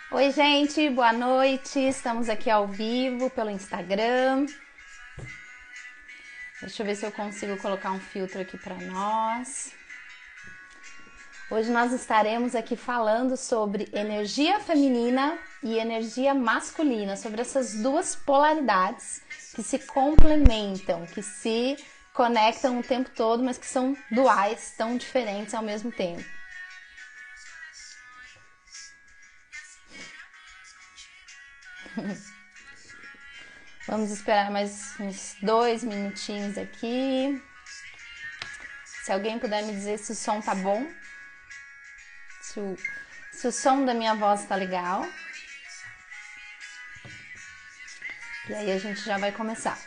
Oi, gente, boa noite. Estamos aqui ao vivo pelo Instagram. Deixa eu ver se eu consigo colocar um filtro aqui para nós. Hoje nós estaremos aqui falando sobre energia feminina e energia masculina, sobre essas duas polaridades que se complementam, que se conectam o tempo todo, mas que são duais, tão diferentes ao mesmo tempo. Vamos esperar mais uns 2 minutinhos aqui. Se alguém puder me dizer se o som tá bom, se o som da minha voz tá legal. E aí a gente já vai começar.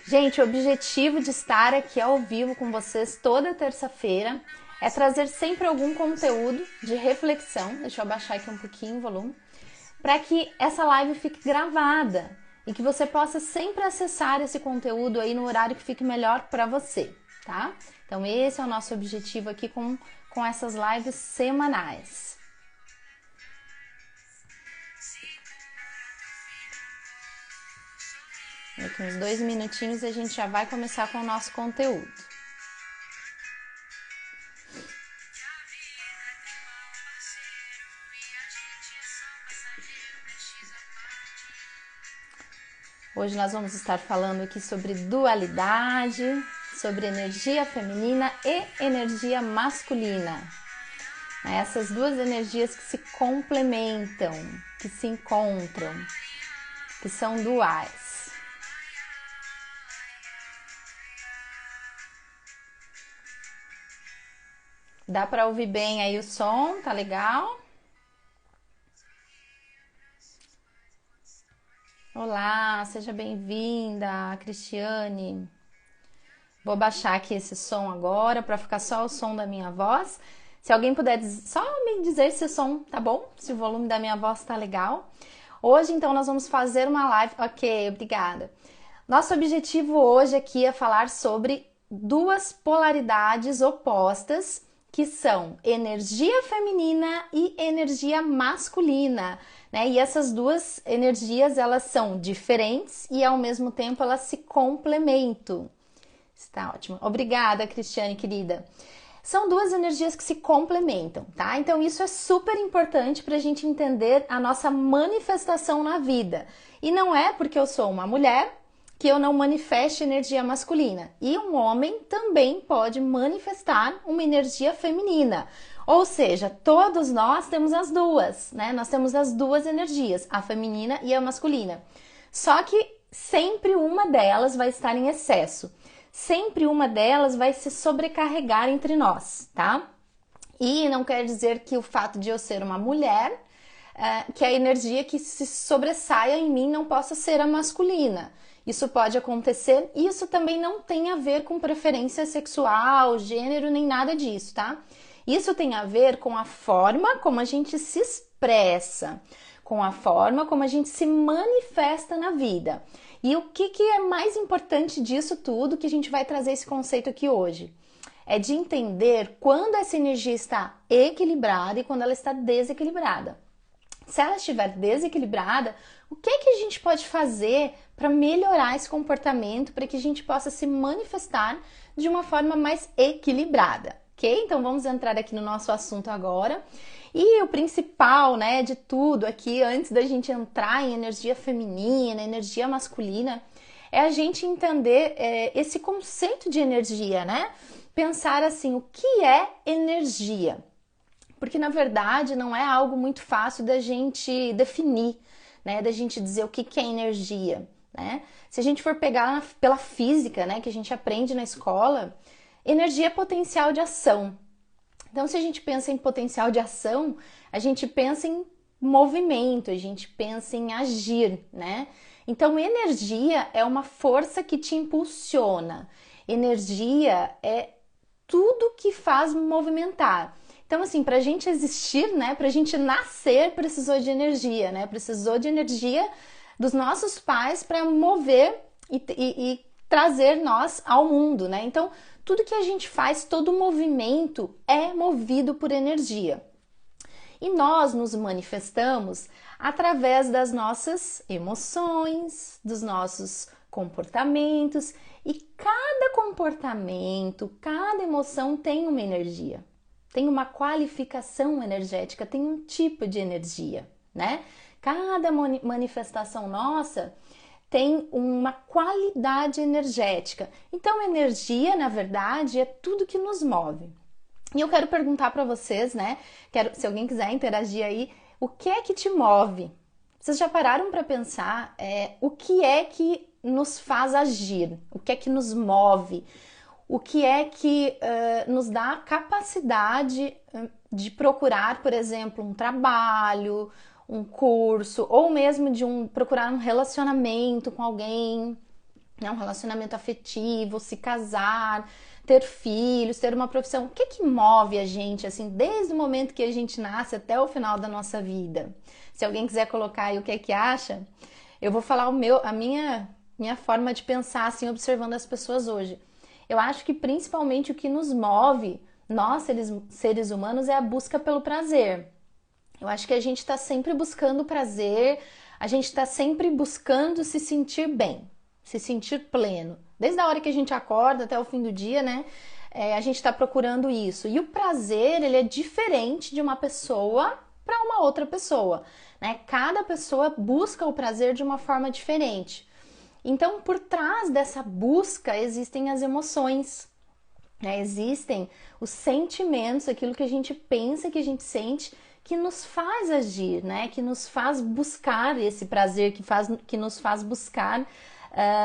Gente, o objetivo de estar aqui ao vivo com vocês toda terça-feira é trazer sempre algum conteúdo de reflexão. Deixa eu abaixar aqui um pouquinho o volume, para que essa live fique gravada e que você possa sempre acessar esse conteúdo aí no horário que fique melhor para você, tá? Então esse é o nosso objetivo aqui com essas lives semanais. Daqui uns 2 minutinhos a gente já vai começar com o nosso conteúdo. Hoje nós vamos estar falando aqui sobre dualidade, sobre energia feminina e energia masculina. Essas duas energias que se complementam, que se encontram, que são duais. Dá para ouvir bem aí o som? Tá legal? Olá, seja bem-vinda, Cristiane. Vou baixar aqui esse som agora para ficar só o som da minha voz. Se alguém puder só me dizer se o som tá bom, se o volume da minha voz tá legal. Hoje, então, nós vamos fazer uma live. Ok, obrigada. Nosso objetivo hoje aqui é falar sobre duas polaridades opostas, que são energia feminina e energia masculina, né? E essas duas energias, elas são diferentes e ao mesmo tempo elas se complementam. Está ótimo. Obrigada, Cristiane, querida. São duas energias que se complementam, tá? Então isso é super importante para a gente entender a nossa manifestação na vida. E não é porque eu sou uma mulher que eu não manifeste energia masculina. E um homem também pode manifestar uma energia feminina. Ou seja, todos nós temos as duas, né? Nós temos as duas energias, a feminina e a masculina. Só que sempre uma delas vai estar em excesso. Sempre uma delas vai se sobrecarregar entre nós, tá? E não quer dizer que o fato de eu ser uma mulher, que a energia que se sobressaia em mim não possa ser a masculina. Isso pode acontecer e isso também não tem a ver com preferência sexual, gênero, nem nada disso, tá? Isso tem a ver com a forma como a gente se expressa, com a forma como a gente se manifesta na vida. E o que é mais importante disso tudo, que a gente vai trazer esse conceito aqui hoje? É de entender quando essa energia está equilibrada e quando ela está desequilibrada. Se ela estiver desequilibrada, o que a gente pode fazer para melhorar esse comportamento, para que a gente possa se manifestar de uma forma mais equilibrada, ok? Então vamos entrar aqui no nosso assunto agora. E o principal, né, de tudo aqui, antes da gente entrar em energia feminina, energia masculina, é a gente entender esse conceito de energia, né? Pensar assim, o que é energia? Porque, na verdade, não é algo muito fácil da gente definir, né? Da gente dizer o que é energia, né? Se a gente for pegar pela física, né, que a gente aprende na escola, energia é potencial de ação. Então, se a gente pensa em potencial de ação, a gente pensa em movimento, a gente pensa em agir, né? Então, energia é uma força que te impulsiona. Energia é tudo que faz movimentar. Então, assim, para a gente existir, né, para a gente nascer, precisou de energia, né? Precisou de energia dos nossos pais para mover e trazer nós ao mundo, né? Então, tudo que a gente faz, todo movimento é movido por energia. E nós nos manifestamos através das nossas emoções, dos nossos comportamentos, e cada comportamento, cada emoção tem uma energia, tem uma qualificação energética, tem um tipo de energia, né? Cada manifestação nossa tem uma qualidade energética. Então, energia, na verdade, é tudo que nos move. E eu quero perguntar para vocês, né? Se alguém quiser interagir aí, o que é que te move? Vocês já pararam para pensar o que é que nos faz agir? O que é que nos move? O que é que nos dá a capacidade de procurar, por exemplo, um trabalho, um curso, ou mesmo de procurar um relacionamento com alguém, né? Um relacionamento afetivo, se casar, ter filhos, ter uma profissão. O que é que move a gente, assim, desde o momento que a gente nasce até o final da nossa vida? Se alguém quiser colocar aí o que é que acha, eu vou falar a minha forma de pensar, assim, observando as pessoas hoje. Eu acho que principalmente o que nos move, nós, seres humanos, é a busca pelo prazer. Eu acho que a gente está sempre buscando prazer, a gente está sempre buscando se sentir bem, se sentir pleno. Desde a hora que a gente acorda até o fim do dia, né? A gente está procurando isso. E o prazer, ele é diferente de uma pessoa para uma outra pessoa, né? Cada pessoa busca o prazer de uma forma diferente. Então, por trás dessa busca existem as emoções, né? Existem os sentimentos, aquilo que a gente pensa, que a gente sente, que nos faz agir, né? Que nos faz buscar esse prazer, que nos faz buscar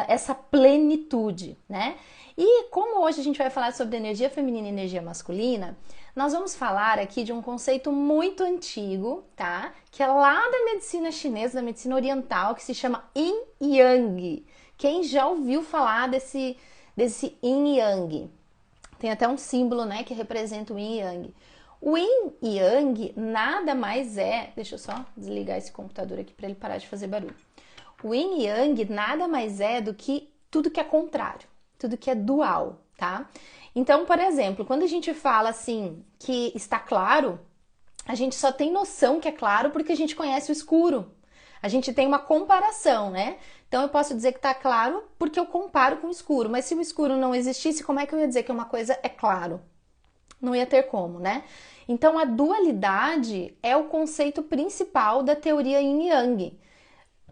essa plenitude, né? E como hoje a gente vai falar sobre energia feminina e energia masculina, nós vamos falar aqui de um conceito muito antigo, tá? Que é lá da medicina chinesa, da medicina oriental, que se chama Yin Yang. Quem já ouviu falar desse Yin Yang? Tem até um símbolo, né, que representa o Yin Yang. O Yin Yang nada mais é... Deixa eu só desligar esse computador aqui para ele parar de fazer barulho. O Yin Yang nada mais é do que tudo que é contrário, tudo que é dual, tá? Então, por exemplo, quando a gente fala assim que está claro, a gente só tem noção que é claro porque a gente conhece o escuro. A gente tem uma comparação, né? Então eu posso dizer que está claro porque eu comparo com o escuro, mas se o escuro não existisse, como é que eu ia dizer que uma coisa é claro? Não ia ter como, né? Então a dualidade é o conceito principal da teoria Yin Yang.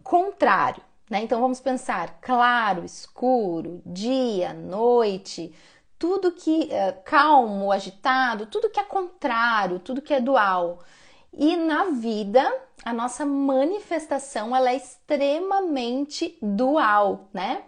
Contrário, né? Então vamos pensar claro, escuro, dia, noite, tudo que é calmo, agitado, tudo que é contrário, tudo que é dual. E na vida, a nossa manifestação ela é extremamente dual, né?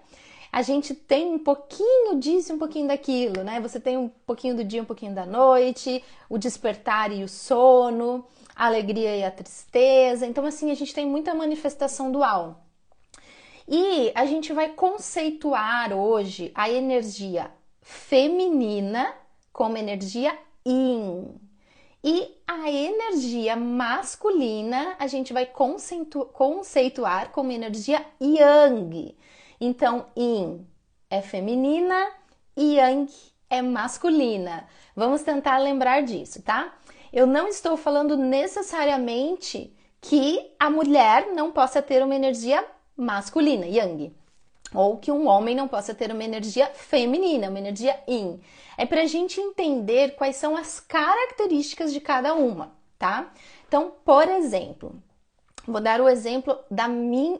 A gente tem um pouquinho disso e um pouquinho daquilo, né? Você tem um pouquinho do dia, um pouquinho da noite, o despertar e o sono, a alegria e a tristeza. Então, assim, a gente tem muita manifestação dual. E a gente vai conceituar hoje a energia feminina como energia Yin. E a energia masculina a gente vai conceituar como energia Yang. Então, Yin é feminina e Yang é masculina. Vamos tentar lembrar disso, tá? Eu não estou falando necessariamente que a mulher não possa ter uma energia masculina, Yang, ou que um homem não possa ter uma energia feminina, uma energia Yin. É pra gente entender quais são as características de cada uma, tá? Então, por exemplo, vou dar o exemplo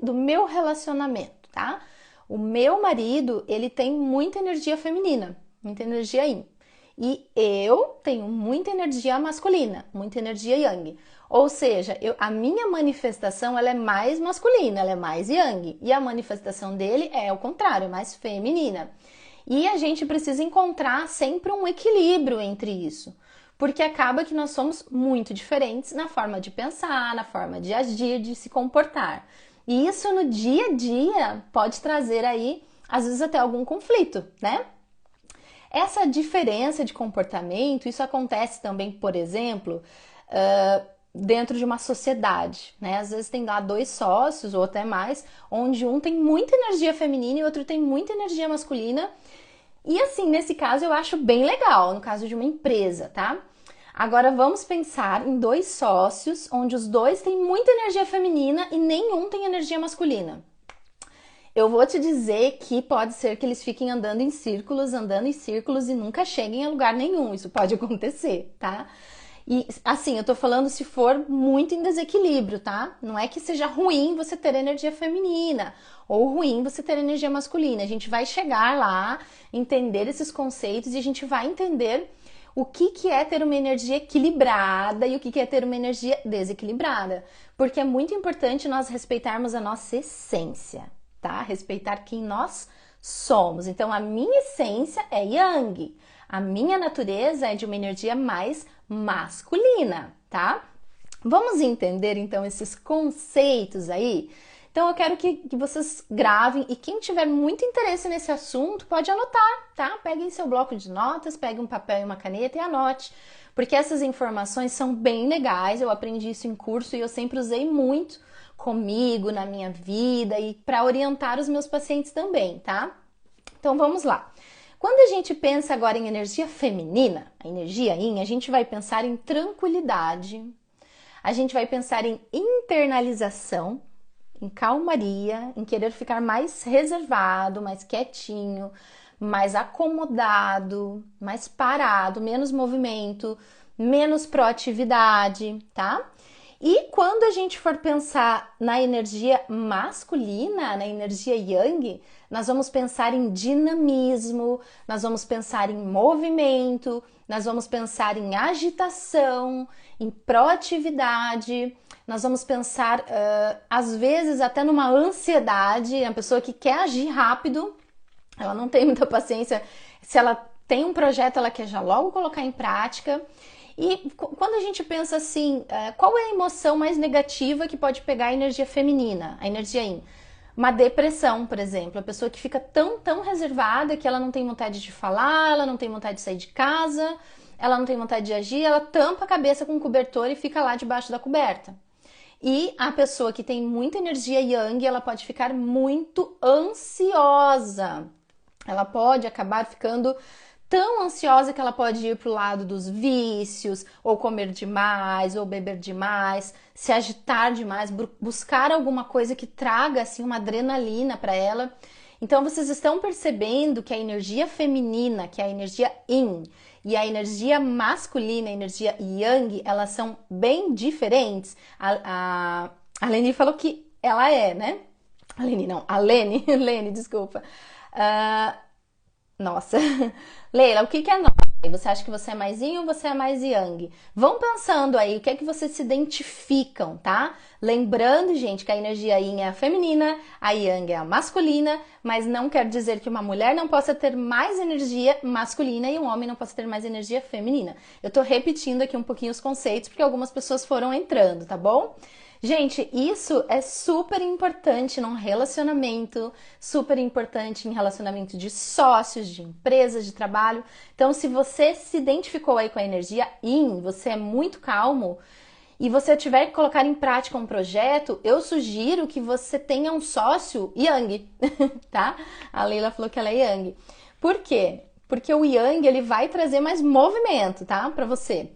do meu relacionamento, tá? O meu marido, ele tem muita energia feminina, muita energia Yin. E eu tenho muita energia masculina, muita energia Yang. Ou seja, a minha manifestação ela é mais masculina, ela é mais Yang. E a manifestação dele é o contrário, é mais feminina. E a gente precisa encontrar sempre um equilíbrio entre isso. Porque acaba que nós somos muito diferentes na forma de pensar, na forma de agir, de se comportar. E isso no dia a dia pode trazer aí, às vezes, até algum conflito, né? Essa diferença de comportamento, isso acontece também, por exemplo, dentro de uma sociedade, né? Às vezes tem lá dois sócios ou até mais, onde um tem muita energia feminina e o outro tem muita energia masculina. E assim, nesse caso eu acho bem legal, no caso de uma empresa, tá? Agora vamos pensar em dois sócios, onde os dois têm muita energia feminina e nenhum tem energia masculina. Eu vou te dizer que pode ser que eles fiquem andando em círculos e nunca cheguem a lugar nenhum. Isso pode acontecer, tá? E assim, eu tô falando se for muito em desequilíbrio, tá? Não é que seja ruim você ter energia feminina ou ruim você ter energia masculina. A gente vai chegar lá, entender esses conceitos e a gente vai entender o que é ter uma energia equilibrada e o que é ter uma energia desequilibrada. Porque é muito importante nós respeitarmos a nossa essência, tá? Respeitar quem nós somos. Então, a minha essência é Yang. A minha natureza é de uma energia mais masculina, tá? Vamos entender, então, esses conceitos aí? Então, eu quero que vocês gravem e quem tiver muito interesse nesse assunto pode anotar, tá? Peguem seu bloco de notas, pegue um papel e uma caneta e anote, porque essas informações são bem legais. Eu aprendi isso em curso e eu sempre usei muito comigo, na minha vida e para orientar os meus pacientes também, tá? Então, vamos lá. Quando a gente pensa agora em energia feminina, a energia Yin, a gente vai pensar em tranquilidade, a gente vai pensar em internalização, em calmaria, em querer ficar mais reservado, mais quietinho, mais acomodado, mais parado, menos movimento, menos proatividade, tá? E quando a gente for pensar na energia masculina, na energia Yang, nós vamos pensar em dinamismo, nós vamos pensar em movimento, nós vamos pensar em agitação, em proatividade, nós vamos pensar, às vezes, até numa ansiedade, a pessoa que quer agir rápido, ela não tem muita paciência, se ela tem um projeto, ela quer já logo colocar em prática. E quando a gente pensa assim, qual é a emoção mais negativa que pode pegar a energia feminina, a energia Yin? Uma depressão, por exemplo, a pessoa que fica tão reservada que ela não tem vontade de falar, ela não tem vontade de sair de casa, ela não tem vontade de agir, ela tampa a cabeça com um cobertor e fica lá debaixo da coberta. E a pessoa que tem muita energia Yang, ela pode ficar muito ansiosa. Ela pode acabar ficando tão ansiosa que ela pode ir para o lado dos vícios, ou comer demais, ou beber demais, se agitar demais, buscar alguma coisa que traga assim uma adrenalina para ela. Então vocês estão percebendo que a energia feminina, que é a energia Yin, e a energia masculina, a energia Yang, elas são bem diferentes. A Leni falou que ela é, né? A Leni não, a Lene, Lene, desculpa. Nossa, Leila, o que é nós? Você acha que você é mais yin ou você é mais yang? Vão pensando aí, o que é que vocês se identificam, tá? Lembrando, gente, que a energia yin é a feminina, a yang é a masculina, mas não quer dizer que uma mulher não possa ter mais energia masculina e um homem não possa ter mais energia feminina. Eu tô repetindo aqui um pouquinho os conceitos porque algumas pessoas foram entrando, tá bom? Gente, isso é super importante num relacionamento, super importante em relacionamento de sócios, de empresas, de trabalho. Então, se você se identificou aí com a energia Yin, você é muito calmo e você tiver que colocar em prática um projeto, eu sugiro que você tenha um sócio Yang, tá? A Leila falou que ela é Yang. Por quê? Porque o Yang, ele vai trazer mais movimento, tá? Pra você.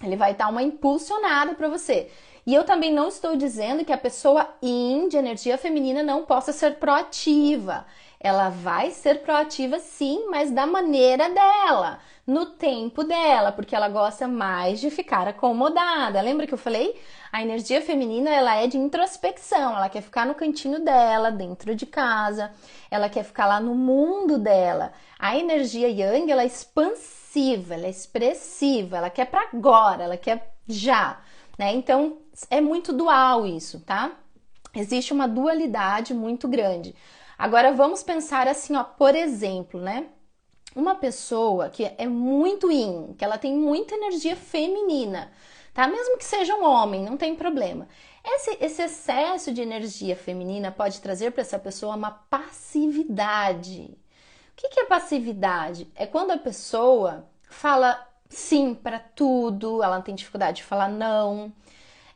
Ele vai dar uma impulsionada pra você. E eu também não estou dizendo que a pessoa Yin, de energia feminina, não possa ser proativa. Ela vai ser proativa sim, mas da maneira dela, no tempo dela, porque ela gosta mais de ficar acomodada. Lembra que eu falei? A energia feminina, ela é de introspecção, ela quer ficar no cantinho dela, dentro de casa, ela quer ficar lá no mundo dela. A energia Yang, ela é expansiva, ela é expressiva, ela quer para agora, ela quer já. Né? Então, é muito dual isso, tá? Existe uma dualidade muito grande. Agora, vamos pensar assim, ó, por exemplo, né? Uma pessoa que é muito yin, que ela tem muita energia feminina, tá? Mesmo que seja um homem, não tem problema. Esse excesso de energia feminina pode trazer para essa pessoa uma passividade. O que é passividade? É quando a pessoa fala sim para tudo, ela tem dificuldade de falar não,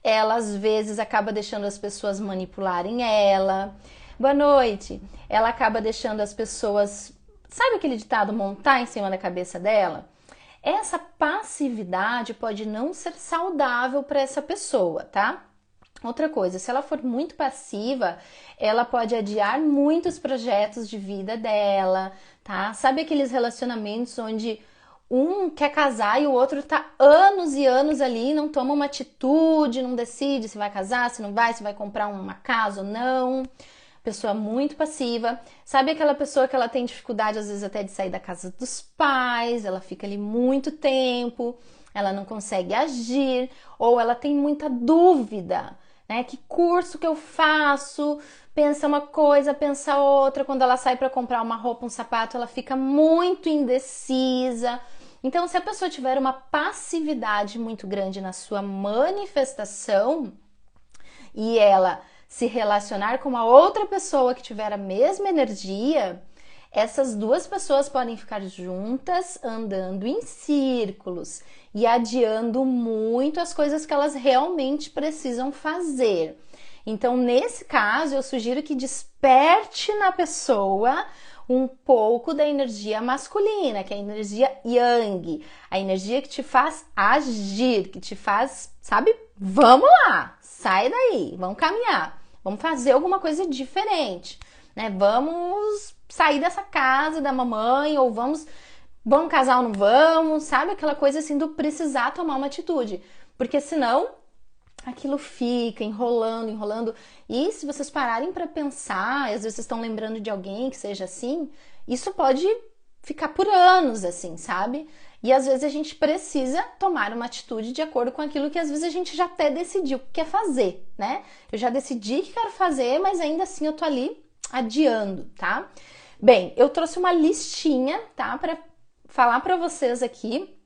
ela às vezes acaba deixando as pessoas manipularem ela. Boa noite. Ela acaba deixando as pessoas, sabe aquele ditado montar em cima da cabeça dela? Essa passividade pode não ser saudável para essa pessoa, tá? Outra coisa, se ela for muito passiva, ela pode adiar muitos projetos de vida dela, tá? Sabe aqueles relacionamentos onde um quer casar e o outro tá anos e anos ali, não toma uma atitude, não decide se vai casar, se não vai, se vai comprar uma casa ou não. Pessoa muito passiva. Sabe aquela pessoa que ela tem dificuldade às vezes até de sair da casa dos pais, ela fica ali muito tempo, ela não consegue agir, ou ela tem muita dúvida, né? Que curso que eu faço? Pensa uma coisa, pensa outra. Quando ela sai para comprar uma roupa, um sapato, ela fica muito indecisa. Então, se a pessoa tiver uma passividade muito grande na sua manifestação e ela se relacionar com uma outra pessoa que tiver a mesma energia, essas duas pessoas podem ficar juntas, andando em círculos e adiando muito as coisas que elas realmente precisam fazer. Então, nesse caso, eu sugiro que desperte na pessoa um pouco da energia masculina, que é a energia yang, a energia que te faz agir, que te faz, sabe, vamos lá, sai daí, vamos caminhar, vamos fazer alguma coisa diferente, né? Vamos sair dessa casa da mamãe, ou vamos casar ou não vamos, sabe? Aquela coisa assim do precisar tomar uma atitude, porque senão aquilo fica enrolando, enrolando. E se vocês pararem para pensar, às vezes vocês estão lembrando de alguém que seja assim, isso pode ficar por anos assim, sabe? E às vezes a gente precisa tomar uma atitude de acordo com aquilo que às vezes a gente já até decidiu que quer fazer, né? Eu já decidi que quero fazer, mas ainda assim eu tô ali adiando, tá? Bem, eu trouxe uma listinha, tá? Para falar para vocês aqui.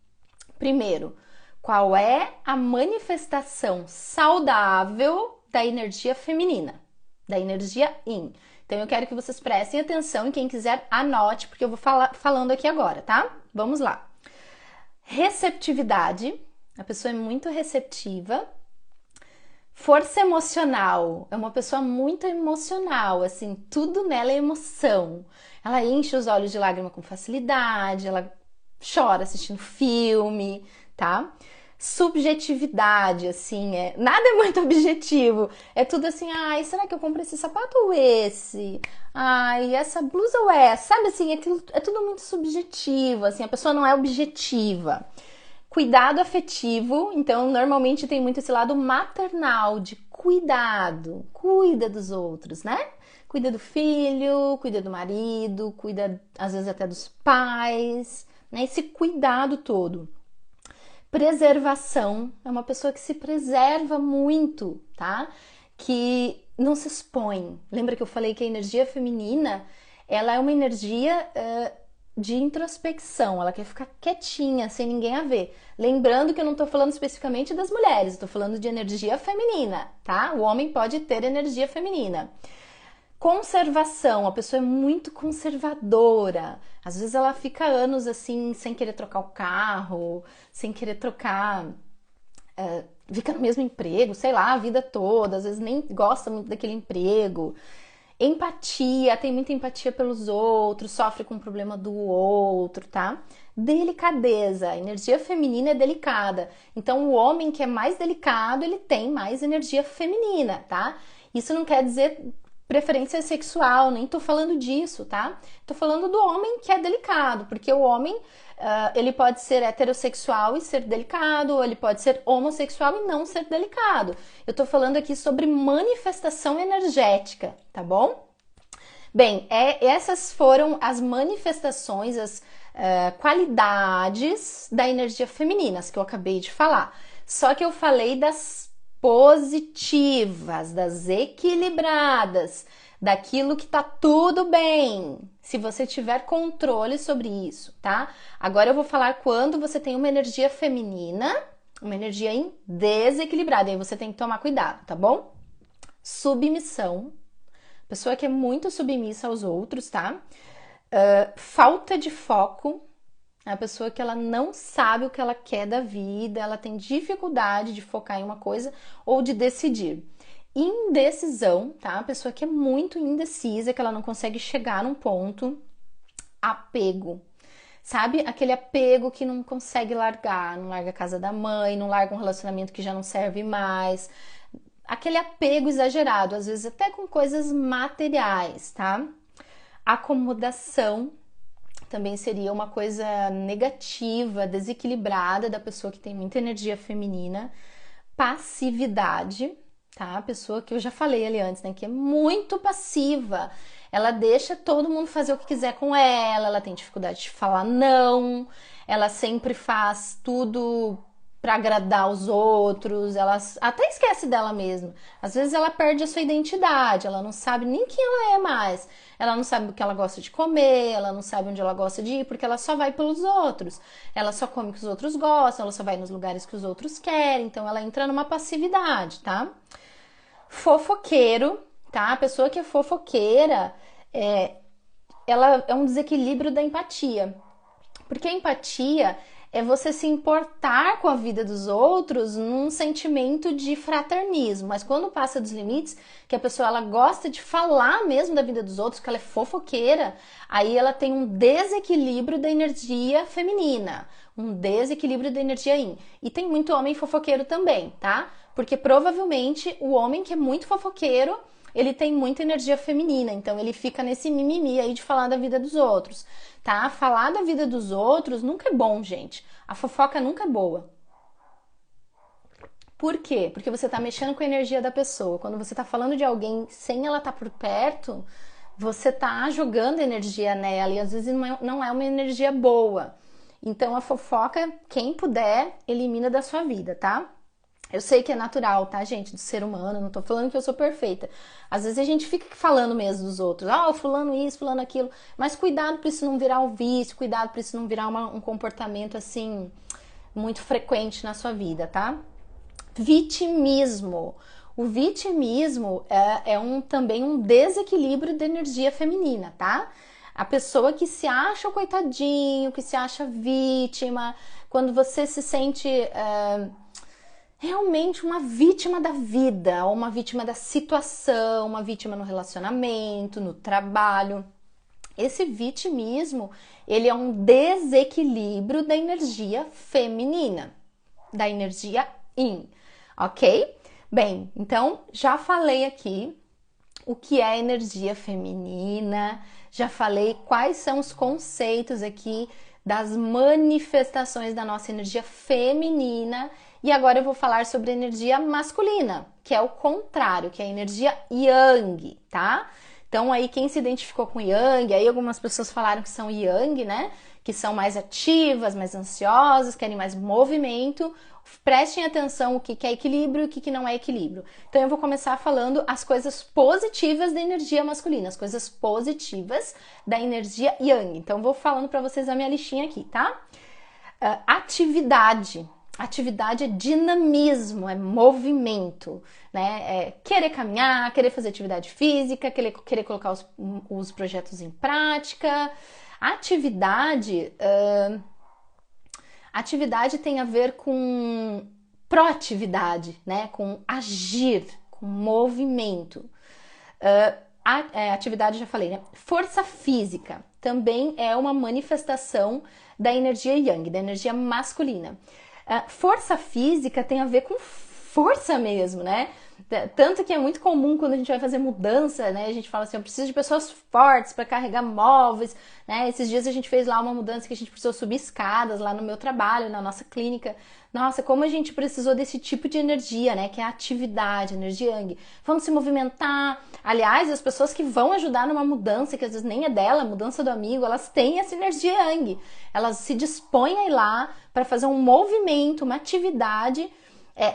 Primeiro, qual é a manifestação saudável da energia feminina, da energia yin. Então eu quero que vocês prestem atenção e quem quiser anote, porque eu vou falando aqui agora, tá? Vamos lá. Receptividade, a pessoa é muito receptiva. Força emocional, é uma pessoa muito emocional, assim, tudo nela é emoção. Ela enche os olhos de lágrima com facilidade, ela chora assistindo filme, tá? Subjetividade, assim, nada é muito objetivo. É tudo assim, ai, será que eu compro esse sapato ou esse? Ai, essa blusa ou essa? Sabe assim, é tudo muito subjetivo, assim, a pessoa não é objetiva. Cuidado afetivo, então normalmente tem muito esse lado maternal de cuidado, cuida dos outros, né? Cuida do filho, cuida do marido, cuida às vezes até dos pais, né? Esse cuidado todo. Preservação, é uma pessoa que se preserva muito, tá? Que não se expõe. Lembra que eu falei que a energia feminina, ela é uma energia de introspecção, ela quer ficar quietinha, sem ninguém a ver. Lembrando que eu não tô falando especificamente das mulheres, tô falando de energia feminina, tá? O homem pode ter energia feminina. Conservação, a pessoa é muito conservadora. Às vezes ela fica anos assim, sem querer trocar o carro, sem querer trocar, fica no mesmo emprego, sei lá, a vida toda. Às vezes nem gosta muito daquele emprego. Empatia, tem muita empatia pelos outros, sofre com o problema do outro, tá? Delicadeza, a energia feminina é delicada. Então o homem que é mais delicado, ele tem mais energia feminina, tá? Isso não quer dizer preferência sexual, nem tô falando disso, tá? Tô falando do homem que é delicado, porque o homem, ele pode ser heterossexual e ser delicado, ou ele pode ser homossexual e não ser delicado. Eu tô falando aqui sobre manifestação energética, tá bom? Bem, essas foram as manifestações, as qualidades da energia feminina, as que eu acabei de falar. Só que eu falei das positivas, das equilibradas, daquilo que tá tudo bem, se você tiver controle sobre isso, tá? Agora eu vou falar quando você tem uma energia feminina, uma energia desequilibrada, aí você tem que tomar cuidado, tá bom? Submissão, pessoa que é muito submissa aos outros, tá? Falta de foco, é a pessoa que ela não sabe o que ela quer da vida, ela tem dificuldade de focar em uma coisa ou de decidir. Indecisão, tá? A pessoa que é muito indecisa, que ela não consegue chegar num ponto. Apego. Sabe? Aquele apego que não consegue largar, não larga a casa da mãe, não larga um relacionamento que já não serve mais. Aquele apego exagerado, às vezes até com coisas materiais, tá? Acomodação também seria uma coisa negativa, desequilibrada da pessoa que tem muita energia feminina. Passividade, tá? A pessoa que eu já falei ali antes, né? Que é muito passiva. Ela deixa todo mundo fazer o que quiser com ela, ela tem dificuldade de falar não, ela sempre faz tudo para agradar os outros, ela até esquece dela mesma. Às vezes ela perde a sua identidade, ela não sabe nem quem ela é mais. Ela não sabe o que ela gosta de comer, ela não sabe onde ela gosta de ir, porque ela só vai pelos outros. Ela só come o que os outros gostam, ela só vai nos lugares que os outros querem, então ela entra numa passividade, tá? Fofoqueiro, tá? A pessoa que é fofoqueira, ela é um desequilíbrio da empatia. Porque a empatia é você se importar com a vida dos outros num sentimento de fraternismo. Mas quando passa dos limites, que a pessoa ela gosta de falar mesmo da vida dos outros, que ela é fofoqueira, aí ela tem um desequilíbrio da energia feminina, um desequilíbrio da energia yin. E tem muito homem fofoqueiro também, tá? Porque provavelmente o homem que é muito fofoqueiro, ele tem muita energia feminina, então ele fica nesse mimimi aí de falar da vida dos outros, tá? Falar da vida dos outros nunca é bom, gente. A fofoca nunca é boa. Por quê? Porque você tá mexendo com a energia da pessoa. Quando você tá falando de alguém sem ela estar por perto, você tá jogando energia nela e às vezes não é uma energia boa. Então a fofoca, quem puder, elimina da sua vida, tá? Eu sei que é natural, tá, gente, do ser humano, não tô falando que eu sou perfeita. Às vezes a gente fica falando mesmo dos outros, fulano isso, fulano aquilo, mas cuidado pra isso não virar um vício, cuidado pra isso não virar um comportamento, assim, muito frequente na sua vida, tá? Vitimismo. O vitimismo também um desequilíbrio da energia feminina, tá? A pessoa que se acha o coitadinho, que se acha vítima, quando você se sente... realmente uma vítima da vida, ou uma vítima da situação, uma vítima no relacionamento, no trabalho. Esse vitimismo, ele é um desequilíbrio da energia feminina, da energia yin, ok? Bem, então já falei aqui o que é energia feminina, já falei quais são os conceitos aqui das manifestações da nossa energia feminina. E agora eu vou falar sobre a energia masculina, que é o contrário, que é a energia yang, tá? Então aí quem se identificou com yang, aí algumas pessoas falaram que são yang, né? Que são mais ativas, mais ansiosas, querem mais movimento. Prestem atenção o que é equilíbrio e o que não é equilíbrio. Então eu vou começar falando as coisas positivas da energia masculina, as coisas positivas da energia yang. Então vou falando para vocês a minha listinha aqui, tá? Atividade. Atividade é dinamismo, é movimento, né? É querer caminhar, querer fazer atividade física, querer colocar os projetos em prática. Atividade tem a ver com proatividade, né? Com agir, com movimento. Atividade já falei, né? Força física também é uma manifestação da energia yang, da energia masculina. Força física tem a ver com força mesmo, né? Tanto que é muito comum quando a gente vai fazer mudança, né? A gente fala assim, eu preciso de pessoas fortes para carregar móveis, né? Esses dias a gente fez lá uma mudança que a gente precisou subir escadas lá no meu trabalho, na nossa clínica. Nossa, como a gente precisou desse tipo de energia, né? Que é a atividade, energia yang. Vamos se movimentar. Aliás, as pessoas que vão ajudar numa mudança, que às vezes nem é dela, a mudança do amigo, elas têm essa energia yang. Elas se dispõem a ir lá para fazer um movimento, uma atividade.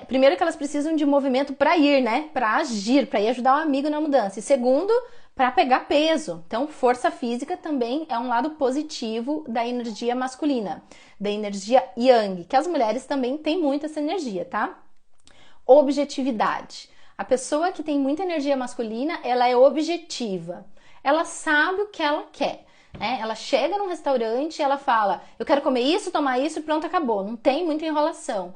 Primeiro que elas precisam de movimento para ir, né? Para agir, para ir ajudar o amigo na mudança. E segundo, para pegar peso. Então, força física também é um lado positivo da energia masculina, da energia yang, que as mulheres também têm muito essa energia, tá? Objetividade. A pessoa que tem muita energia masculina, ela é objetiva. Ela sabe o que ela quer. Né? Ela chega num restaurante e ela fala, eu quero comer isso, tomar isso e pronto, acabou. Não tem muita enrolação.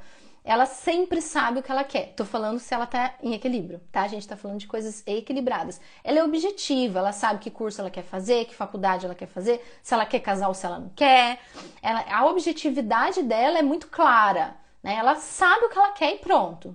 ela sempre sabe o que ela quer. Tô falando se ela tá em equilíbrio, tá? A gente tá falando de coisas equilibradas. Ela é objetiva, ela sabe que curso ela quer fazer, que faculdade ela quer fazer, se ela quer casar ou se ela não quer. A objetividade dela é muito clara, né? Ela sabe o que ela quer e pronto,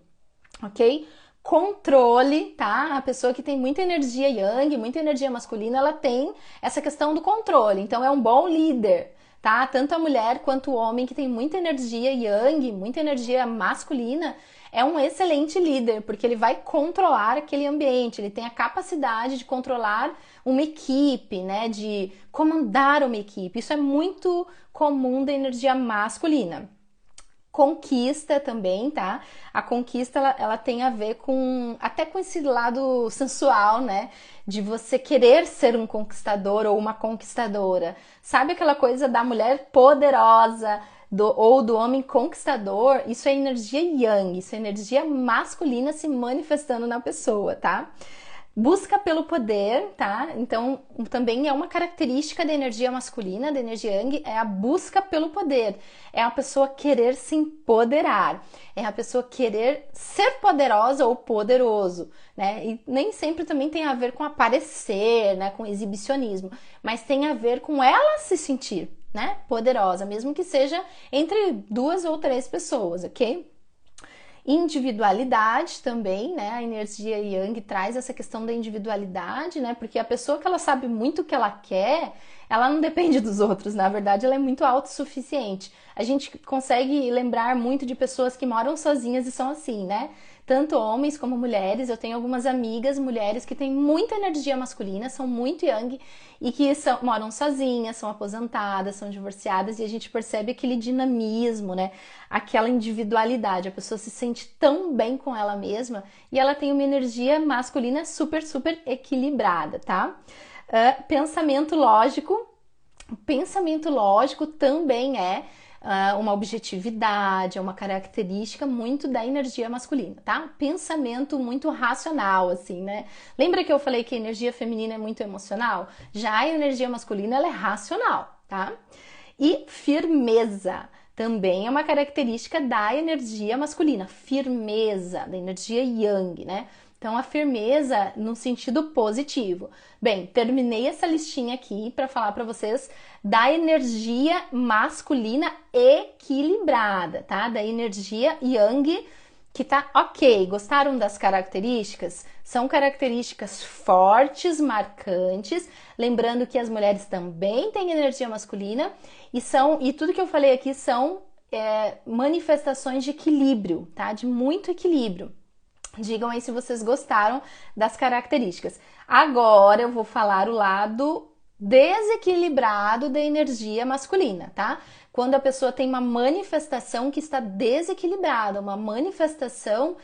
ok? Controle, tá? A pessoa que tem muita energia yang, muita energia masculina, ela tem essa questão do controle. Então é um bom líder, tá? Tanto a mulher quanto o homem que tem muita energia yang, muita energia masculina, é um excelente líder, porque ele vai controlar aquele ambiente, ele tem a capacidade de controlar uma equipe, né? De comandar uma equipe. Isso é muito comum da energia masculina. Conquista também, tá? A conquista, ela tem a ver até com esse lado sensual, né? De você querer ser um conquistador ou uma conquistadora. Sabe aquela coisa da mulher poderosa ou do homem conquistador? Isso é energia yang, isso é energia masculina se manifestando na pessoa, tá? Busca pelo poder, tá? Então, também é uma característica da energia masculina, da energia yang, é a busca pelo poder. É a pessoa querer se empoderar. É a pessoa querer ser poderosa ou poderoso, né? E nem sempre também tem a ver com aparecer, né? Com exibicionismo. Mas tem a ver com ela se sentir, né? Poderosa, mesmo que seja entre 2 ou 3 pessoas, ok? Individualidade também, né? A energia yang traz essa questão da individualidade, né? Porque a pessoa que ela sabe muito o que ela quer, ela não depende dos outros, na verdade ela é muito autossuficiente. A gente consegue lembrar muito de pessoas que moram sozinhas e são assim, né? Tanto homens como mulheres. Eu tenho algumas amigas mulheres que têm muita energia masculina, são muito yang e que moram sozinhas, são aposentadas, são divorciadas, e a gente percebe aquele dinamismo, né? Aquela individualidade. A pessoa se sente tão bem com ela mesma e ela tem uma energia masculina super, super equilibrada, tá? Pensamento lógico. O pensamento lógico também é uma objetividade, é uma característica muito da energia masculina, tá? Pensamento muito racional, assim, né? Lembra que eu falei que a energia feminina é muito emocional? Já a energia masculina, ela é racional, tá? E firmeza também é uma característica da energia masculina, firmeza, da energia yang, né? Então, a firmeza no sentido positivo. Bem, terminei essa listinha aqui para falar para vocês da energia masculina equilibrada, tá? Da energia yang que tá ok. Gostaram das características? São características fortes, marcantes. Lembrando que as mulheres também têm energia masculina e tudo que eu falei aqui são manifestações de equilíbrio, tá? De muito equilíbrio. Digam aí se vocês gostaram das características. Agora eu vou falar o lado desequilibrado da energia masculina, tá? Quando a pessoa tem uma manifestação que está desequilibrada, uma manifestação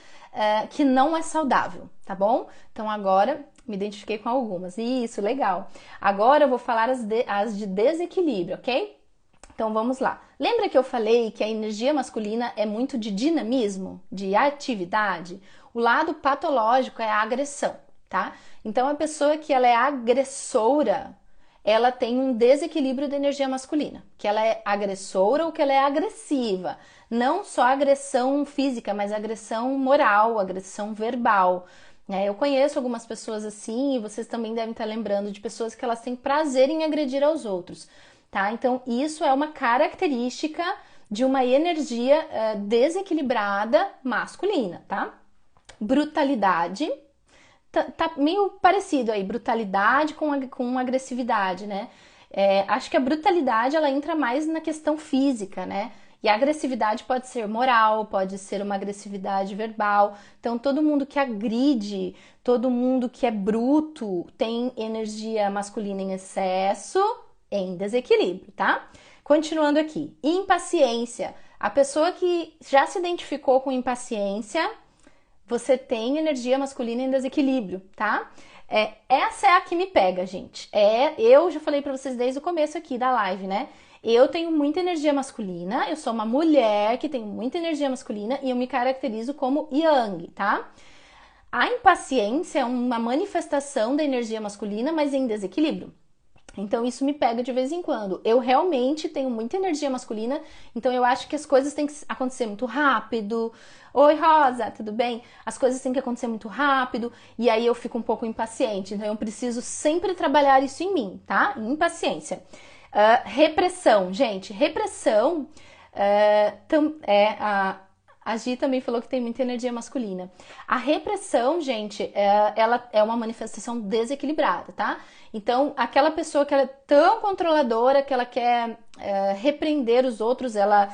que não é saudável, tá bom? Então agora me identifiquei com algumas. Isso, legal. Agora eu vou falar as de desequilíbrio, ok? Então vamos lá. Lembra que eu falei que a energia masculina é muito de dinamismo, de atividade? O lado patológico é a agressão, tá? Então a pessoa que ela é agressora, ela tem um desequilíbrio da energia masculina, que ela é agressora ou que ela é agressiva. Não só agressão física, mas agressão moral, agressão verbal. Eu conheço algumas pessoas assim, e vocês também devem estar lembrando de pessoas que elas têm prazer em agredir aos outros, tá? Então isso é uma característica de uma energia desequilibrada masculina, tá? Brutalidade, tá meio parecido aí, brutalidade com agressividade, né? Acho que a brutalidade, ela entra mais na questão física, né? E a agressividade pode ser moral, pode ser uma agressividade verbal. Então, todo mundo que agride, todo mundo que é bruto, tem energia masculina em excesso, em desequilíbrio, tá? Continuando aqui, impaciência. A pessoa que já se identificou com impaciência, você tem energia masculina em desequilíbrio, tá? Essa é a que me pega, gente. Eu já falei pra vocês desde o começo aqui da live, né? Eu tenho muita energia masculina, eu sou uma mulher que tem muita energia masculina e eu me caracterizo como yang, tá? A impaciência é uma manifestação da energia masculina, mas em desequilíbrio. Então isso me pega de vez em quando. Eu realmente tenho muita energia masculina, então eu acho que as coisas têm que acontecer muito rápido. Oi, Rosa, tudo bem? As coisas têm que acontecer muito rápido e aí eu fico um pouco impaciente. Então eu preciso sempre trabalhar isso em mim, tá? Impaciência. Repressão, gente. Repressão a Gi também falou que tem muita energia masculina. A repressão, gente, ela é uma manifestação desequilibrada, tá? Então, aquela pessoa que ela é tão controladora, que ela quer repreender os outros, ela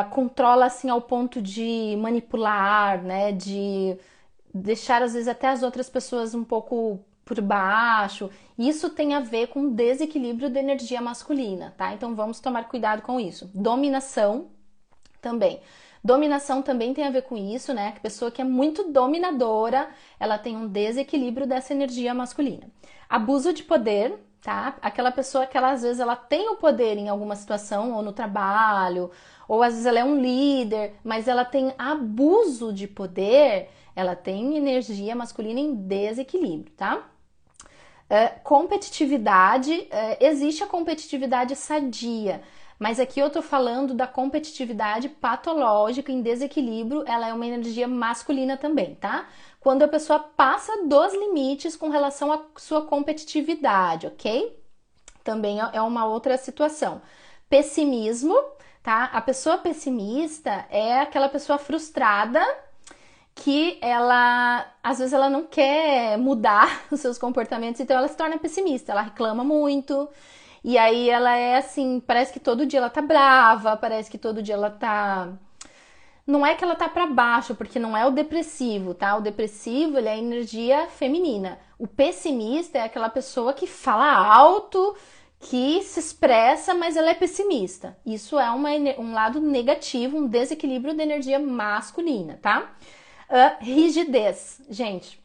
controla assim ao ponto de manipular, né? De deixar às vezes até as outras pessoas um pouco por baixo. Isso tem a ver com desequilíbrio da energia masculina, tá? Então vamos tomar cuidado com isso. Dominação também. Dominação também tem a ver com isso, né? A pessoa que é muito dominadora, ela tem um desequilíbrio dessa energia masculina. Abuso de poder, tá? Aquela pessoa que ela, às vezes ela tem o poder em alguma situação, ou no trabalho, ou às vezes ela é um líder, mas ela tem abuso de poder, ela tem energia masculina em desequilíbrio, tá? Competitividade, existe a competitividade sadia, mas aqui eu tô falando da competitividade patológica em desequilíbrio, ela é uma energia masculina também, tá? Quando a pessoa passa dos limites com relação à sua competitividade, ok? Também é uma outra situação. Pessimismo, tá? A pessoa pessimista é aquela pessoa frustrada que ela, às vezes, ela não quer mudar os seus comportamentos, então ela se torna pessimista, ela reclama muito, e aí ela é assim, parece que todo dia ela tá brava, parece que todo dia ela tá... Não é que ela tá pra baixo, porque não é o depressivo, tá? O depressivo, ele é a energia feminina. O pessimista é aquela pessoa que fala alto, que se expressa, mas ela é pessimista. Isso é um lado negativo, um desequilíbrio da energia masculina, tá? Rigidez, gente.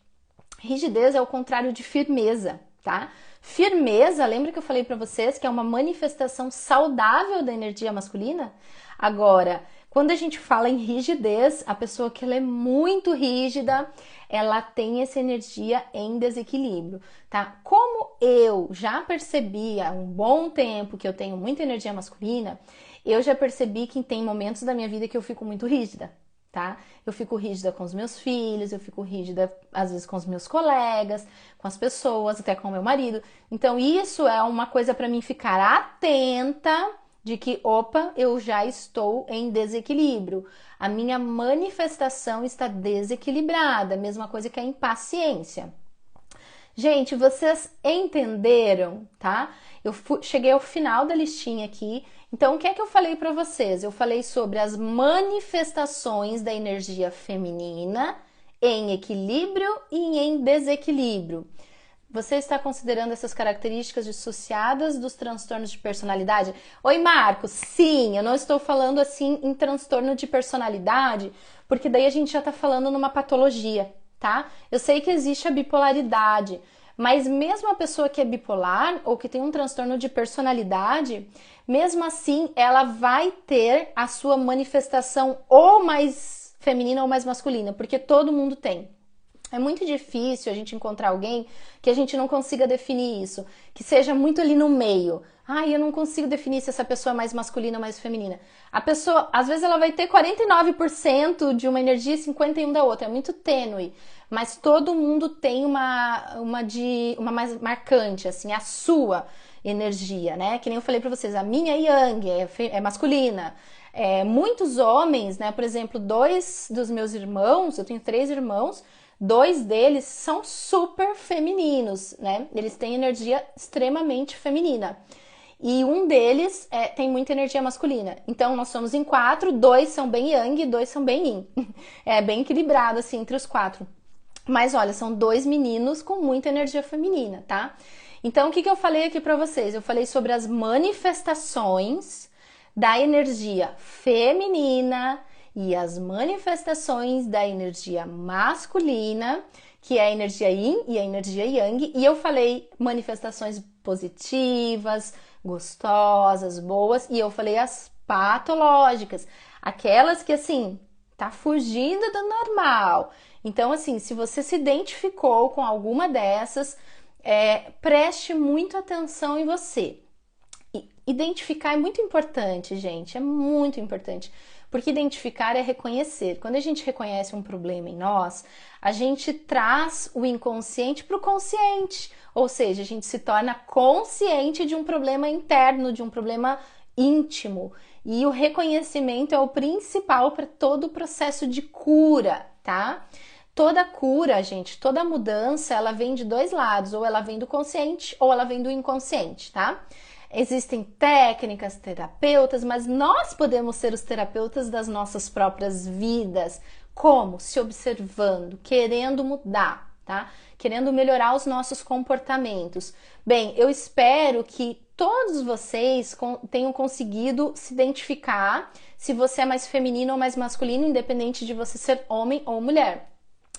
Rigidez é o contrário de firmeza, tá? Firmeza, lembra que eu falei para vocês que é uma manifestação saudável da energia masculina? Agora, quando a gente fala em rigidez, a pessoa que ela é muito rígida, ela tem essa energia em desequilíbrio, tá? Como eu já percebi há um bom tempo que eu tenho muita energia masculina, eu já percebi que tem momentos da minha vida que eu fico muito rígida, tá? Eu fico rígida com os meus filhos, eu fico rígida às vezes com os meus colegas, com as pessoas, até com o meu marido. Então isso é uma coisa para mim ficar atenta de que, opa, eu já estou em desequilíbrio. A minha manifestação está desequilibrada, mesma coisa que a impaciência. Gente, vocês entenderam, tá? Eu cheguei ao final da listinha aqui. Então, o que é que eu falei para vocês? Eu falei sobre as manifestações da energia feminina em equilíbrio e em desequilíbrio. Você está considerando essas características dissociadas dos transtornos de personalidade? Oi, Marcos. Sim, eu não estou falando assim em transtorno de personalidade, porque daí a gente já está falando numa patologia, tá? Eu sei que existe a bipolaridade, mas mesmo a pessoa que é bipolar ou que tem um transtorno de personalidade, mesmo assim ela vai ter a sua manifestação ou mais feminina ou mais masculina, porque todo mundo tem. É muito difícil a gente encontrar alguém que a gente não consiga definir isso, que seja muito ali no meio. Ai, eu não consigo definir se essa pessoa é mais masculina ou mais feminina. A pessoa, às vezes ela vai ter 49% de uma energia e 51% da outra, é muito tênue. Mas todo mundo tem uma mais marcante, assim, a sua energia, né? Que nem eu falei pra vocês, a minha Yang é masculina. Muitos homens, né? Por exemplo, 2 dos meus irmãos, eu tenho 3 irmãos, 2 deles são super femininos, né? Eles têm energia extremamente feminina. E um deles tem muita energia masculina. Então, nós somos em 4, 2 são bem Yang e 2 são bem Yin. É bem equilibrado, assim, entre os 4. Mas, olha, são 2 meninos com muita energia feminina, tá? Então, o que eu falei aqui pra vocês? Eu falei sobre as manifestações da energia feminina e as manifestações da energia masculina, que é a energia Yin e a energia Yang, e eu falei manifestações positivas, gostosas, boas, e eu falei as patológicas, aquelas que assim, tá fugindo do normal. Então assim, se você se identificou com alguma dessas, Preste muito atenção em você. Identificar é muito importante, gente, é muito importante, porque identificar é reconhecer. Quando a gente reconhece um problema em nós, a gente traz o inconsciente para o consciente, ou seja, a gente se torna consciente de um problema interno, de um problema íntimo. E o reconhecimento é o principal para todo o processo de cura, tá? Toda cura, gente, toda mudança, ela vem de dois lados, ou ela vem do consciente ou ela vem do inconsciente, tá? Existem técnicas, terapeutas, mas nós podemos ser os terapeutas das nossas próprias vidas. Como? Se observando, querendo mudar, tá? Querendo melhorar os nossos comportamentos. Bem, eu espero que todos vocês tenham conseguido se identificar se você é mais feminino ou mais masculino, independente de você ser homem ou mulher.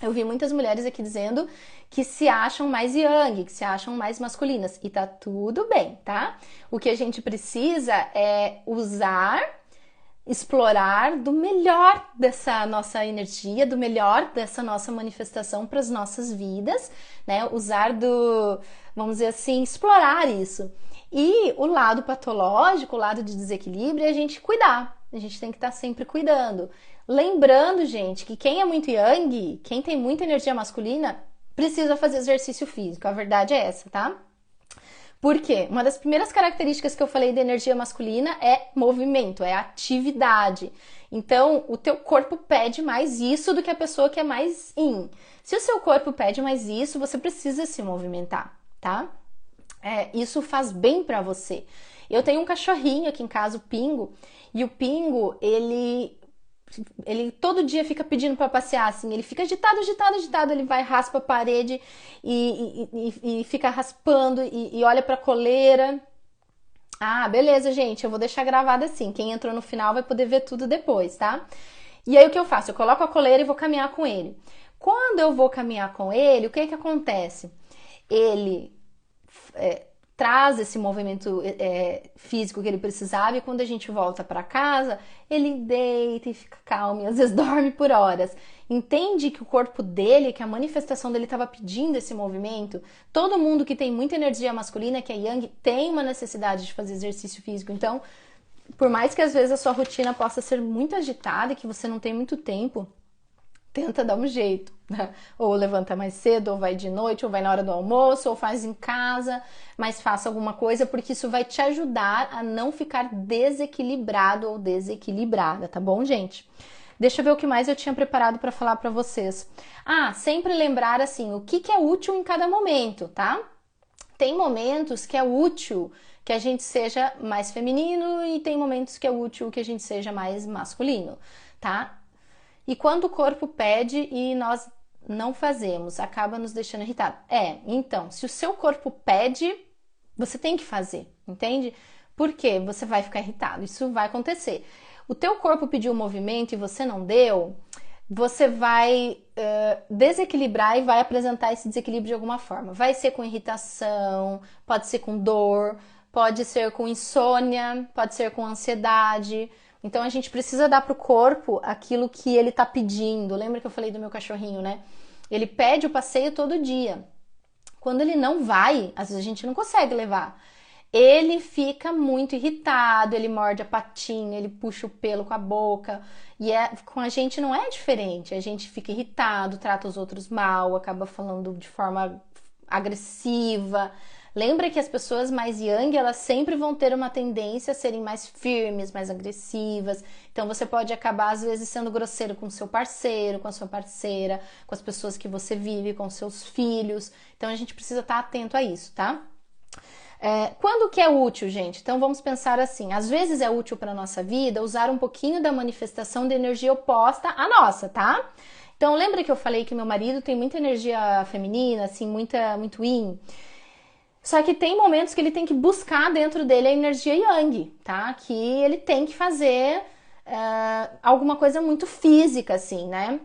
Eu vi muitas mulheres aqui dizendo que se acham mais yang, que se acham mais masculinas. E tá tudo bem, tá? O que a gente precisa é explorar do melhor dessa nossa energia, do melhor dessa nossa manifestação para as nossas vidas, né? Vamos dizer assim, explorar isso. E o lado patológico, o lado de desequilíbrio, é a gente cuidar. A gente tem que estar sempre cuidando. Lembrando, gente, que quem é muito yang, quem tem muita energia masculina, precisa fazer exercício físico. A verdade é essa, tá? Por quê? Uma das primeiras características que eu falei da energia masculina é movimento, é atividade. Então, o teu corpo pede mais isso do que a pessoa que é mais yin. Se o seu corpo pede mais isso, você precisa se movimentar, tá? Isso faz bem pra você. Eu tenho um cachorrinho aqui em casa, o Pingo, e o Pingo, ele todo dia fica pedindo para passear, assim, ele fica agitado, ele vai, raspa a parede e fica raspando e olha pra coleira. Ah, beleza, gente, eu vou deixar gravado assim, quem entrou no final vai poder ver tudo depois, tá? E aí o que eu faço? Eu coloco a coleira e vou caminhar com ele. Quando eu vou caminhar com ele, o que que acontece? Ele traz esse movimento físico que ele precisava, e quando a gente volta para casa, ele deita e fica calmo e às vezes dorme por horas. Entende que o corpo dele, que a manifestação dele estava pedindo esse movimento? Todo mundo que tem muita energia masculina, que é yang, tem uma necessidade de fazer exercício físico. Então, por mais que às vezes a sua rotina possa ser muito agitada e que você não tem muito tempo, tenta dar um jeito, né? Ou levanta mais cedo, ou vai de noite, ou vai na hora do almoço, ou faz em casa, mas faça alguma coisa, porque isso vai te ajudar a não ficar desequilibrado ou desequilibrada, tá bom, gente? Deixa eu ver o que mais eu tinha preparado para falar para vocês. Sempre lembrar assim, o que é útil em cada momento, tá? Tem momentos que é útil que a gente seja mais feminino e tem momentos que é útil que a gente seja mais masculino, tá? E quando o corpo pede e nós não fazemos, acaba nos deixando irritado. Então, se o seu corpo pede, você tem que fazer, entende? Por quê? Você vai ficar irritado, isso vai acontecer. O teu corpo pediu um movimento e você não deu, você vai desequilibrar e vai apresentar esse desequilíbrio de alguma forma. Vai ser com irritação, pode ser com dor, pode ser com insônia, pode ser com ansiedade. Então a gente precisa dar pro corpo aquilo que ele tá pedindo. Lembra que eu falei do meu cachorrinho, né? Ele pede o passeio todo dia. Quando ele não vai, às vezes a gente não consegue levar. Ele fica muito irritado, ele morde a patinha, ele puxa o pelo com a boca. E com a gente não é diferente. A gente fica irritado, trata os outros mal, acaba falando de forma agressiva. Lembra que as pessoas mais yang, elas sempre vão ter uma tendência a serem mais firmes, mais agressivas. Então você pode acabar às vezes sendo grosseiro com o seu parceiro, com a sua parceira, com as pessoas que você vive, com seus filhos. Então a gente precisa estar atento a isso, tá? Quando que é útil, gente? Então vamos pensar assim, às vezes é útil para a nossa vida usar um pouquinho da manifestação de energia oposta à nossa, tá? Então lembra que eu falei que meu marido tem muita energia feminina, assim, muito yin? Só que tem momentos que ele tem que buscar dentro dele a energia yang, tá? Que ele tem que fazer alguma coisa muito física, assim, né?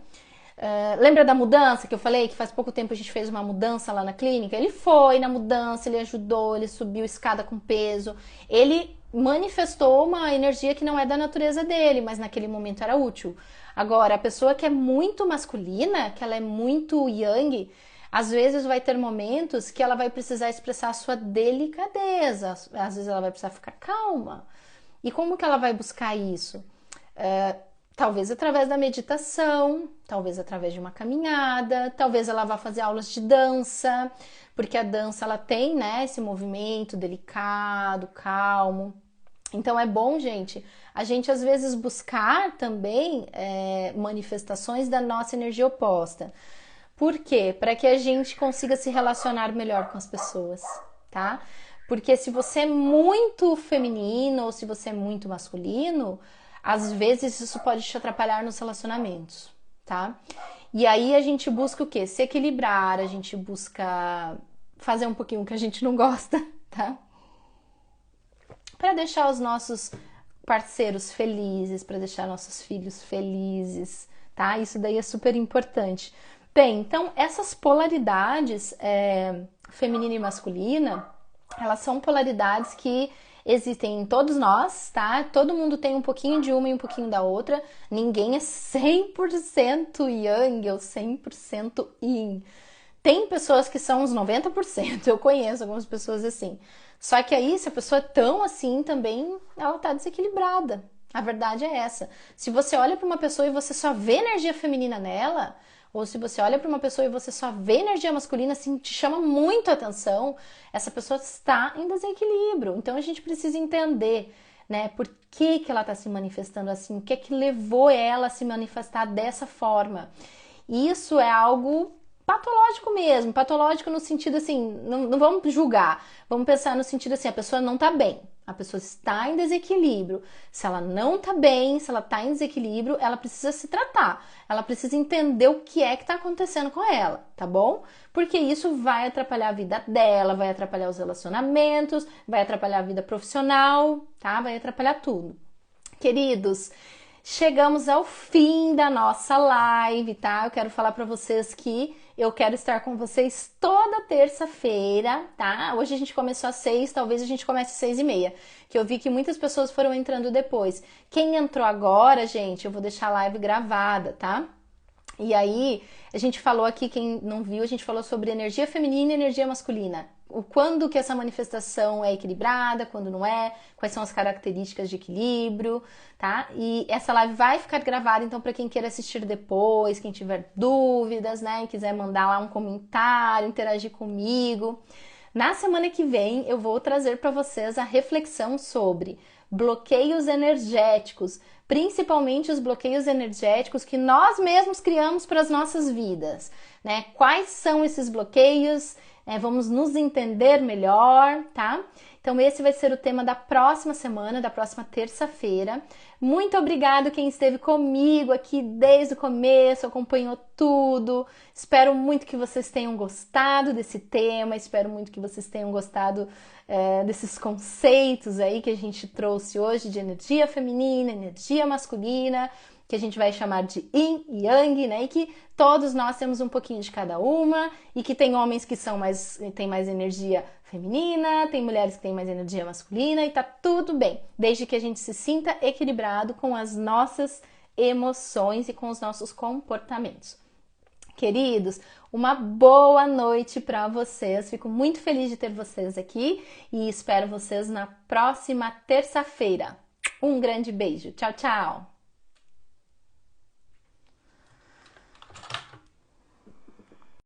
Lembra da mudança que eu falei? Que faz pouco tempo a gente fez uma mudança lá na clínica? Ele foi na mudança, ele ajudou, ele subiu escada com peso. Ele manifestou uma energia que não é da natureza dele, mas naquele momento era útil. Agora, a pessoa que é muito masculina, que ela é muito yang, Às vezes vai ter momentos que ela vai precisar expressar a sua delicadeza, às vezes ela vai precisar ficar calma. E como que ela vai buscar isso? Talvez através da meditação, talvez através de uma caminhada, talvez ela vá fazer aulas de dança, porque a dança ela tem, né, esse movimento delicado, calmo. Então é bom, gente, a gente às vezes buscar também manifestações da nossa energia oposta. Por quê? Para que a gente consiga se relacionar melhor com as pessoas, tá? Porque se você é muito feminino ou se você é muito masculino, às vezes isso pode te atrapalhar nos relacionamentos, tá? E aí a gente busca o quê? Se equilibrar, a gente busca fazer um pouquinho o que a gente não gosta, tá? Para deixar os nossos parceiros felizes, para deixar nossos filhos felizes, tá? Isso daí é super importante. Bem, então essas polaridades feminina e masculina, elas são polaridades que existem em todos nós, tá? Todo mundo tem um pouquinho de uma e um pouquinho da outra. Ninguém é 100% yang ou 100% yin. Tem pessoas que são uns 90%, eu conheço algumas pessoas assim. Só que aí, se a pessoa é tão assim também, ela tá desequilibrada. A verdade é essa. Se você olha para uma pessoa e você só vê energia feminina nela, ou se você olha para uma pessoa e você só vê energia masculina, assim, te chama muito a atenção, essa pessoa está em desequilíbrio. Então a gente precisa entender, né, por que ela está se manifestando assim, o que é que levou ela a se manifestar dessa forma. Isso é algo patológico mesmo, patológico no sentido assim, não vamos julgar, vamos pensar no sentido assim, a pessoa não tá bem, a pessoa está em desequilíbrio. Se ela não tá bem, se ela tá em desequilíbrio, ela precisa se tratar, ela precisa entender o que é que tá acontecendo com ela, tá bom? Porque isso vai atrapalhar a vida dela, vai atrapalhar os relacionamentos, vai atrapalhar a vida profissional, tá? Vai atrapalhar tudo. Queridos, chegamos ao fim da nossa live, tá? Eu quero falar para vocês que eu quero estar com vocês toda terça-feira, tá? Hoje a gente começou às 6, talvez a gente comece às 6:30, que eu vi que muitas pessoas foram entrando depois. Quem entrou agora, gente, eu vou deixar a live gravada, tá? E aí, a gente falou aqui, quem não viu, a gente falou sobre energia feminina e energia masculina. O quando que essa manifestação é equilibrada, quando não é, quais são as características de equilíbrio, tá? E essa live vai ficar gravada, então para quem queira assistir depois, quem tiver dúvidas, né, e quiser mandar lá um comentário, interagir comigo. Na semana que vem eu vou trazer para vocês a reflexão sobre bloqueios energéticos, principalmente os bloqueios energéticos que nós mesmos criamos para as nossas vidas, né? Quais são esses bloqueios? Vamos nos entender melhor, tá? Então esse vai ser o tema da próxima semana, da próxima terça-feira. Muito obrigado quem esteve comigo aqui desde o começo, acompanhou tudo. Espero muito que vocês tenham gostado desse tema, espero muito que vocês tenham gostado desses conceitos aí que a gente trouxe hoje de energia feminina, energia masculina, que a gente vai chamar de Yin e Yang, né? E que todos nós temos um pouquinho de cada uma, e que tem homens que têm mais energia feminina, tem mulheres que têm mais energia masculina, e tá tudo bem, desde que a gente se sinta equilibrado com as nossas emoções e com os nossos comportamentos. Queridos, uma boa noite para vocês. Fico muito feliz de ter vocês aqui e espero vocês na próxima terça-feira. Um grande beijo. Tchau, tchau!